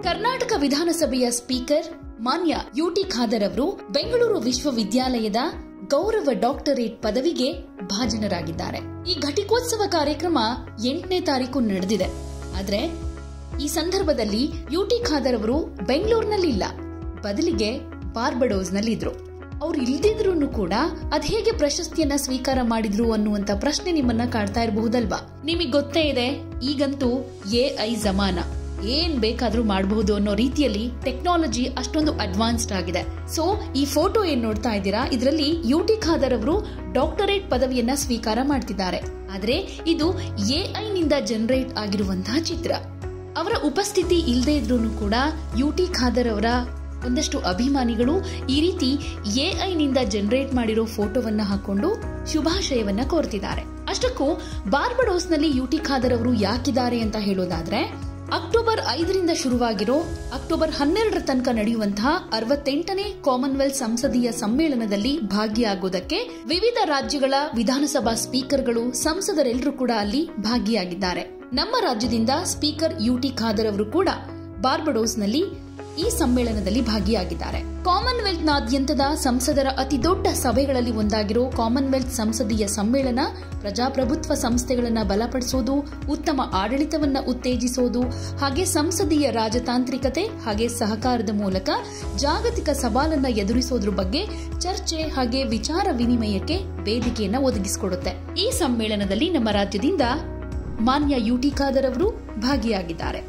ಕರ್ನಾಟಕ ವಿಧಾನಸಭೆಯ ಸ್ಪೀಕರ್ ಮಾನ್ಯ ಯುಟಿ ಖಾದರ್ ಅವರು ಬೆಂಗಳೂರು ವಿಶ್ವವಿದ್ಯಾಲಯದ ಗೌರವ ಡಾಕ್ಟರೇಟ್ ಪದವಿಗೆ ಭಾಜನರಾಗಿದ್ದಾರೆ. ಈ ಘಟಿಕೋತ್ಸವ ಕಾರ್ಯಕ್ರಮ 8ನೇ ತಾರೀಕು ನಡೆದಿದೆ. ಆದ್ರೆ ಈ ಸಂದರ್ಭದಲ್ಲಿ ಯುಟಿ ಖಾದರ್ ಅವರು ಬೆಂಗಳೂರಿನಲ್ಲಿಲ್ಲ, ಬದಲಿಗೆ ಬಾರ್ಬಡೋಸ್ನಲ್ಲಿದ್ರು. ಅವ್ರು ಇಲ್ದಿದ್ರು ಕೂಡ ಅದ್ ಹೇಗೆ ಪ್ರಶಸ್ತಿಯನ್ನ ಸ್ವೀಕಾರ ಮಾಡಿದ್ರು ಅನ್ನುವಂತ ಪ್ರಶ್ನೆ ನಿಮ್ಮನ್ನ ಕಾಡ್ತಾ ಇರಬಹುದಲ್ವಾ? ನಿಮಗೆ ಗೊತ್ತೇ ಇದೆ, ಈಗಂತೂ AI ಜಮಾನ, ಏನ್ ಬೇಕಾದ್ರೂ ಮಾಡಬಹುದು ಅನ್ನೋ ರೀತಿಯಲ್ಲಿ ಟೆಕ್ನಾಲಜಿ ಅಷ್ಟೊಂದು ಅಡ್ವಾನ್ಸ್ಡ್ ಆಗಿದೆ. ಸೊ ಈ ಫೋಟೋ ಏನ್ ನೋಡ್ತಾ ಇದ್ದೀರಾ, ಇದರಲ್ಲಿ ಯುಟಿ ಖಾದರ್ ಅವರು ಡಾಕ್ಟರೇಟ್ ಪದವಿಯನ್ನ ಸ್ವೀಕಾರ ಮಾಡ್ತಿದ್ದಾರೆ. ಆದ್ರೆ ಇದು AI ನಿಂದ ಜನರೇಟ್ ಆಗಿರುವಂತಹ ಚಿತ್ರ. ಅವರ ಉಪಸ್ಥಿತಿ ಇಲ್ಲದೆ ಇದ್ರೂ ಕೂಡ ಯುಟಿ ಖಾದರ್ ಅವರ ಒಂದಷ್ಟು ಅಭಿಮಾನಿಗಳು ಈ ರೀತಿ AI ನಿಂದ ಜನರೇಟ್ ಮಾಡಿರೋ ಫೋಟೋವನ್ನ ಹಾಕೊಂಡು ಶುಭಾಶಯವನ್ನ ಕೋರ್ತಿದ್ದಾರೆ. ಅಷ್ಟಕ್ಕೂ ಬಾರ್ಬಡೋಸ್ನಲ್ಲಿ ಯುಟಿ ಖಾದರ್ ಅವರು ಯಾಕಿದ್ದಾರೆ ಅಂತ ಹೇಳೋದಾದ್ರೆ, ಅಕ್ಟೋಬರ್ 5ರಿಂದ ಶುರುವಾಗಿರೋ ಅಕ್ಟೋಬರ್ 12ರ ತನಕ ನಡೆಯುವಂತಹ 68ನೇ ಕಾಮನ್ವೆಲ್ತ್ ಸಂಸದೀಯ ಸಮ್ಮೇಳನದಲ್ಲಿ ಭಾಗಿಯಾಗುವುದಕ್ಕೆ ವಿವಿಧ ರಾಜ್ಯಗಳ ವಿಧಾನಸಭಾ ಸ್ಪೀಕರ್ಗಳು, ಸಂಸದರೆಲ್ಲರೂ ಕೂಡ ಅಲ್ಲಿ ಭಾಗಿಯಾಗಿದ್ದಾರೆ. ನಮ್ಮ ರಾಜ್ಯದಿಂದ ಸ್ಪೀಕರ್ ಯುಟಿ ಖಾದರ್ ಅವರು ಕೂಡ ಬಾರ್ಬಡೋಸ್ನಲ್ಲಿ ಈ ಸಮ್ಮೇಳನದಲ್ಲಿ ಭಾಗಿಯಾಗಿದ್ದಾರೆ. ಕಾಮನ್ವೆಲ್ತ್ನಾದ್ಯಂತದ ಸಂಸದರ ಅತಿ ದೊಡ್ಡ ಸಭೆಗಳಲ್ಲಿ ಒಂದಾಗಿರೋ ಕಾಮನ್ವೆಲ್ತ್ ಸಂಸದೀಯ ಸಮ್ಮೇಳನ ಪ್ರಜಾಪ್ರಭುತ್ವ ಸಂಸ್ಥೆಗಳನ್ನು ಬಲಪಡಿಸೋದು, ಉತ್ತಮ ಆಡಳಿತವನ್ನ ಉತ್ತೇಜಿಸೋದು, ಹಾಗೆ ಸಂಸದೀಯ ರಾಜತಾಂತ್ರಿಕತೆ ಹಾಗೆ ಸಹಕಾರದ ಮೂಲಕ ಜಾಗತಿಕ ಸವಾಲನ್ನ ಎದುರಿಸೋದ್ರ ಬಗ್ಗೆ ಚರ್ಚೆ ಹಾಗೆ ವಿಚಾರ ವಿನಿಮಯಕ್ಕೆ ವೇದಿಕೆಯನ್ನ ಒದಗಿಸಿಕೊಡುತ್ತೆ. ಈ ಸಮ್ಮೇಳನದಲ್ಲಿ ನಮ್ಮ ರಾಜ್ಯದಿಂದ ಮಾನ್ಯ ಯುಟಿ ಖಾದರ್ ಅವರು ಭಾಗಿಯಾಗಿದ್ದಾರೆ.